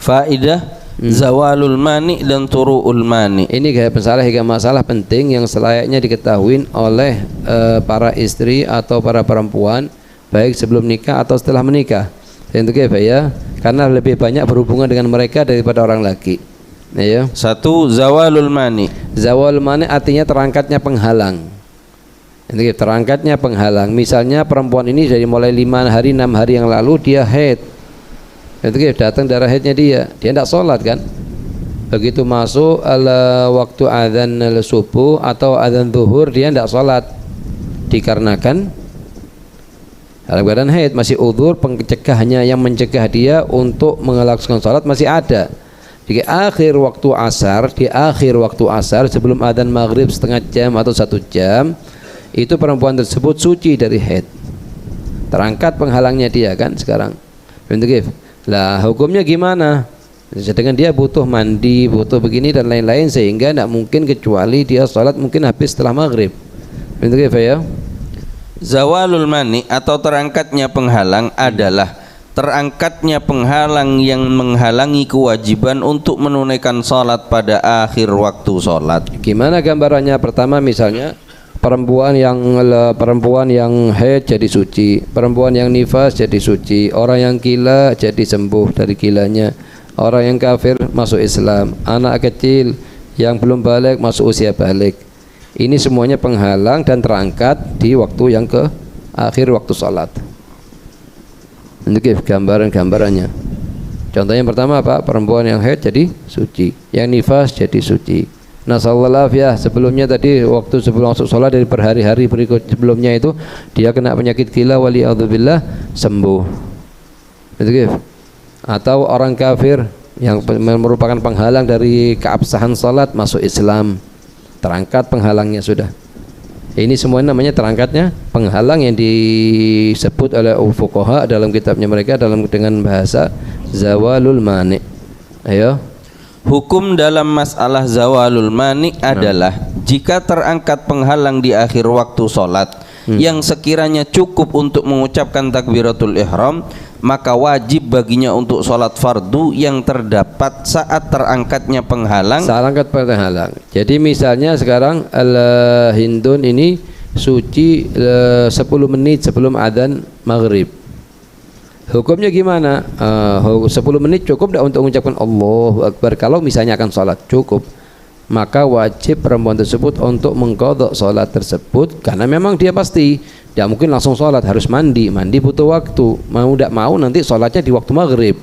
Faidah zawalul mani dan turu'ul mani. Ini kayak masalah penting yang selayaknya diketahui oleh para istri atau para perempuan baik sebelum nikah atau setelah menikah. Tentu ya, karena lebih banyak berhubungan dengan mereka daripada orang laki. Ya. Satu, zawalul mani. Zawalul mani artinya terangkatnya penghalang. Terangkatnya penghalang. Misalnya perempuan ini dari mulai 5 hari 6 hari yang lalu dia haid. Itu datang darah haidnya dia tidak sholat kan. Begitu masuk waktu adzan subuh atau adzan zuhur dia tidak sholat dikarenakan dalam keadaan haid, masih udzur. Pencegahnya yang mencegah dia untuk melaksanakan sholat masih ada. Di akhir waktu asar sebelum adzan maghrib setengah jam atau 1 jam itu perempuan tersebut suci dari haid, terangkat penghalangnya dia kan sekarang. Lah hukumnya gimana? Sedangkan dia butuh mandi, butuh begini dan lain-lain, sehingga tidak mungkin kecuali dia sholat mungkin habis setelah maghrib. Ya? Zawalul mani atau terangkatnya penghalang adalah terangkatnya penghalang yang menghalangi kewajiban untuk menunaikan sholat pada akhir waktu sholat. Gimana gambarannya? Pertama misalnya perempuan yang haid jadi suci, perempuan yang nifas jadi suci, orang yang gila jadi sembuh dari gilanya, orang yang kafir masuk Islam, anak kecil yang belum balik masuk usia balik. Ini semuanya penghalang dan terangkat di waktu yang ke akhir waktu salat. Ini gambarannya. Contohnya yang pertama apa? Perempuan yang haid jadi suci, yang nifas jadi suci. Nasallallahu ya, sebelumnya tadi waktu sebelum masuk sholat dari berhari-hari berikut sebelumnya itu dia kena penyakit gila, wali'adzubillah, sembuh. Atau orang kafir yang merupakan penghalang dari keabsahan sholat masuk Islam, terangkat penghalangnya sudah. Ini semuanya namanya terangkatnya penghalang yang disebut oleh fuqaha dalam kitabnya mereka dengan bahasa zawalul mani. Ayo. Hukum dalam masalah zawalul mani adalah jika terangkat penghalang di akhir waktu sholat yang sekiranya cukup untuk mengucapkan takbiratul ihram, maka wajib baginya untuk sholat fardu yang terdapat saat terangkatnya penghalang. Jadi misalnya sekarang Hindun ini suci 10 menit sebelum adzan maghrib. Hukumnya gimana? 10 menit cukup tidak untuk mengucapkan Allahu Akbar kalau misalnya akan sholat? Cukup. Maka wajib perempuan tersebut untuk mengqadha sholat tersebut, karena memang dia pasti tidak mungkin langsung sholat, harus mandi butuh waktu. Mau tidak mau nanti sholatnya di waktu maghrib.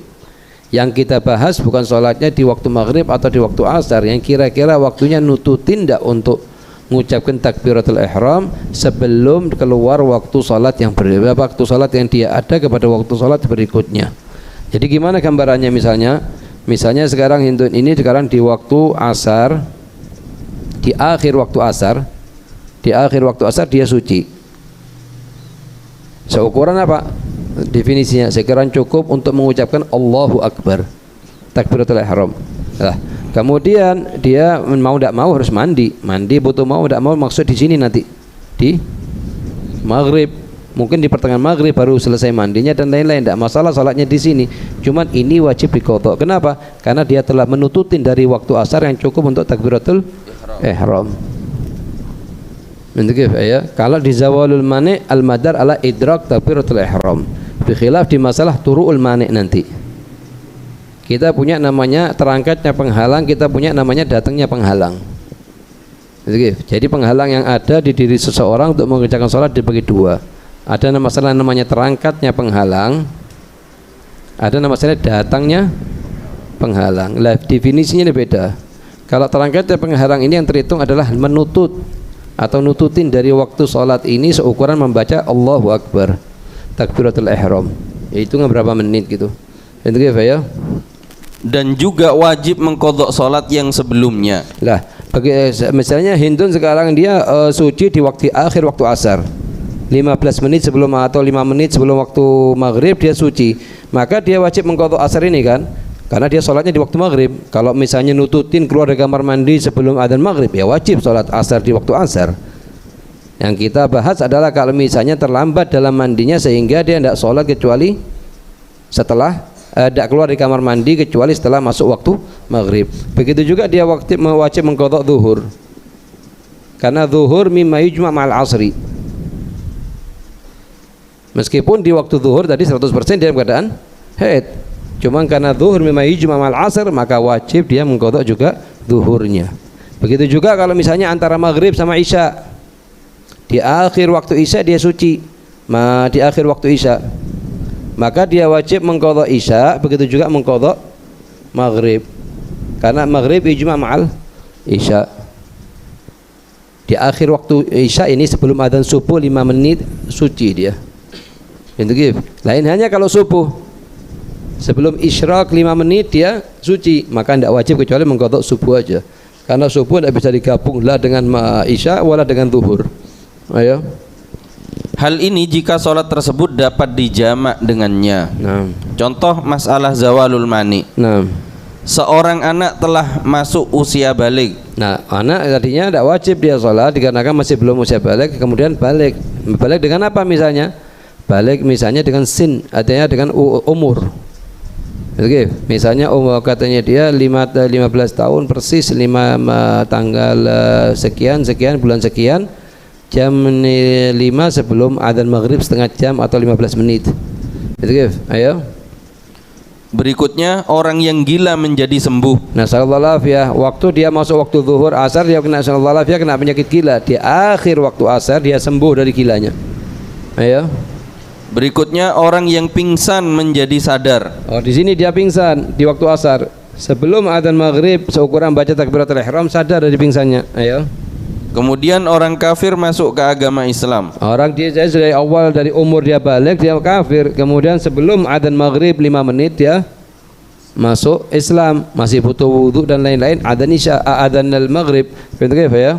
Yang kita bahas bukan sholatnya di waktu maghrib atau di waktu asar, yang kira-kira waktunya nututin tidak untuk mengucapkan takbiratul ihram sebelum keluar waktu salat yang waktu salat yang dia ada kepada waktu salat berikutnya. Jadi gimana gambarannya? Misalnya sekarang Hindun ini sekarang di waktu asar, di akhir waktu asar dia suci. Seukuran apa? Definisinya sekarang cukup untuk mengucapkan Allahu Akbar, takbiratul ihram. Kemudian dia mau tidak mau harus mandi butuh mau tidak mau, maksud di sini nanti di maghrib, mungkin di pertengahan maghrib baru selesai mandinya dan lain-lain, tidak masalah salatnya di sini. Cuman ini wajib diqadha. Kenapa? Karena dia telah menututin dari waktu asar yang cukup untuk takbiratul ihram. Ya. Kalau di zawalul mani al-madar ala idrak takbiratul ihram. Bikhilaf di masalah turu'ul mani nanti. Kita punya namanya terangkatnya penghalang, kita punya namanya datangnya penghalang. Jadi penghalang yang ada di diri seseorang untuk mengerjakan sholat dibagi dua. Ada masalah namanya terangkatnya penghalang, ada masalah datangnya penghalang. Lah definisinya ini beda. Kalau terangkatnya penghalang ini yang terhitung adalah menutut atau nututin dari waktu sholat ini seukuran membaca Allahu Akbar, takbiratul ihram. Itu berapa menit gitu. Itu ya. Dan juga wajib mengqadha salat yang sebelumnya. Lah, misalnya Hindun sekarang dia suci di akhir waktu asar. 15 menit sebelum atau 5 menit sebelum waktu maghrib dia suci. Maka dia wajib mengqadha asar ini kan? Karena dia sholatnya di waktu maghrib. Kalau misalnya nututin keluar dari kamar mandi sebelum adzan maghrib, ya wajib sholat asar di waktu asar. Yang kita bahas adalah kalau misalnya terlambat dalam mandinya sehingga dia tidak sholat kecuali setelah tidak keluar di kamar mandi kecuali setelah masuk waktu maghrib. Begitu juga dia wajib mengqadha zuhur, karena zuhur mimma yujma' ma'al asri. Meskipun di waktu zuhur tadi 100% dalam keadaan haid, cuma karena zuhur mimma yujma' ma'al asr, maka wajib dia mengqadha juga zuhurnya. Begitu juga kalau misalnya antara maghrib sama isya, di akhir waktu isya dia suci, di akhir waktu isya, maka dia wajib mengqadha isya, begitu juga mengqadha maghrib, karena maghrib ijma' ma'al isya. Di akhir waktu isya ini sebelum adzan subuh 5 menit suci dia. Gitu. Lain hanya kalau subuh sebelum isyraq 5 menit dia suci, maka tidak wajib kecuali mengqadha subuh aja, karena subuh tidak bisa digabung lah dengan isya wala dengan zuhur. Ayo. Hal ini jika sholat tersebut dapat dijamak dengannya. Nah. Contoh masalah zawalul mani. Nah. Seorang anak telah masuk usia balik. Nah, anak tadinya tidak wajib dia sholat dikarenakan masih belum usia balik, kemudian balik. Balik dengan apa misalnya? Balik misalnya dengan sin, artinya dengan umur. Oke, misalnya katanya dia 15 tahun persis, 5 tanggal sekian bulan sekian, jam 5 sebelum adzan maghrib setengah jam atau 15 menit. Oke, ayo. Berikutnya orang yang gila menjadi sembuh. Nah, sallallahu alaihi, waktu dia masuk waktu zuhur asar dia kena sallallahu alaihi, kena penyakit gila. Di akhir waktu asar dia sembuh dari gilanya. Ayo. Berikutnya orang yang pingsan menjadi sadar. Oh, di sini dia pingsan di waktu asar. Sebelum adzan maghrib seukuran baca takbiratul ihram sadar dari pingsannya. Ayo. Kemudian orang kafir masuk ke agama Islam. Orang dia dari awal dari umur dia balik dia kafir, kemudian sebelum adzan maghrib 5 menit dia masuk Islam, masih butuh wudhu dan lain-lain. Adzan isya, adzan al-maghrib. Begitu ya?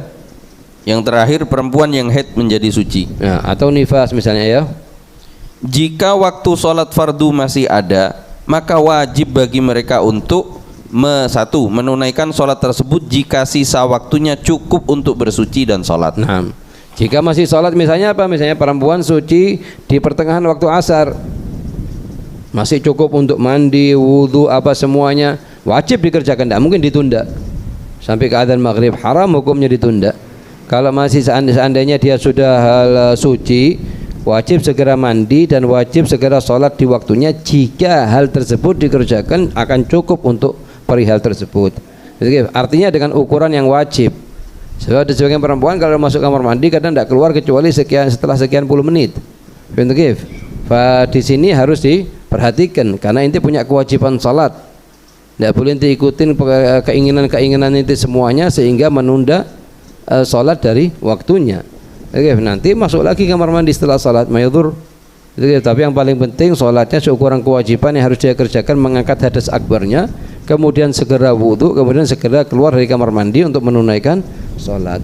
Yang terakhir perempuan yang haid menjadi suci. Nah, atau nifas misalnya ya. Jika waktu sholat fardu masih ada, maka wajib bagi mereka untuk menunaikan sholat tersebut jika sisa waktunya cukup untuk bersuci dan sholat. Nah, jika masih sholat misalnya apa? Misalnya perempuan suci di pertengahan waktu asar, masih cukup untuk mandi, wudhu, apa semuanya, wajib dikerjakan, tidak mungkin ditunda sampai ke adzan maghrib. Haram hukumnya ditunda. Kalau masih seandainya dia sudah suci, wajib segera mandi dan wajib segera sholat di waktunya. Jika hal tersebut dikerjakan akan cukup untuk perihal tersebut. Jadi, artinya dengan ukuran yang wajib. Sebab ada sebagian perempuan kalau masuk kamar mandi kadang tidak keluar kecuali setelah sekian puluh menit. Di sini harus diperhatikan karena inti punya kewajiban salat. Tidak boleh inti ikutin keinginan inti semuanya sehingga menunda salat dari waktunya. Nanti masuk lagi kamar mandi setelah salat mayudur. Tapi yang paling penting salatnya seukuran kewajiban yang harus dia kerjakan, mengangkat hadas akbarnya, kemudian segera wudhu, kemudian segera keluar dari kamar mandi untuk menunaikan sholat.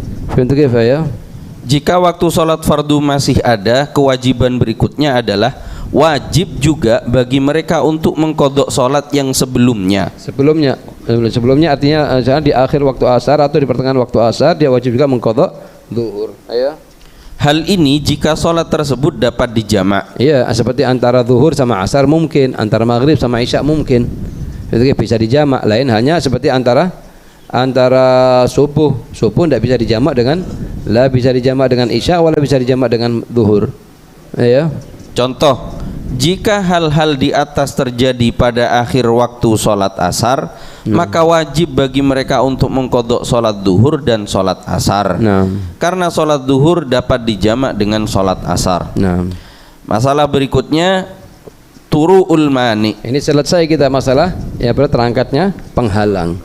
Ya? Jika waktu sholat fardu masih ada, kewajiban berikutnya adalah wajib juga bagi mereka untuk mengqadha sholat yang sebelumnya. Sebelumnya artinya di akhir waktu asar atau di pertengahan waktu asar dia wajib juga mengqadha zuhur. Ayo. Hal ini jika sholat tersebut dapat dijamak. Iya, seperti antara zuhur sama asar mungkin, antara maghrib sama isya mungkin. Itu bisa dijamak. Lain hanya seperti antara subuh tidak bisa dijamak dengan bisa dijamak dengan isya, wala bisa dijamak dengan zuhur. Ya. Contoh, jika hal-hal di atas terjadi pada akhir waktu sholat asar, maka wajib bagi mereka untuk mengqadha sholat zuhur dan sholat asar. Karena sholat zuhur dapat dijamak dengan sholat asar. Masalah berikutnya turu'ul mani. Ini selesai kita masalah ya terangkatnya penghalang.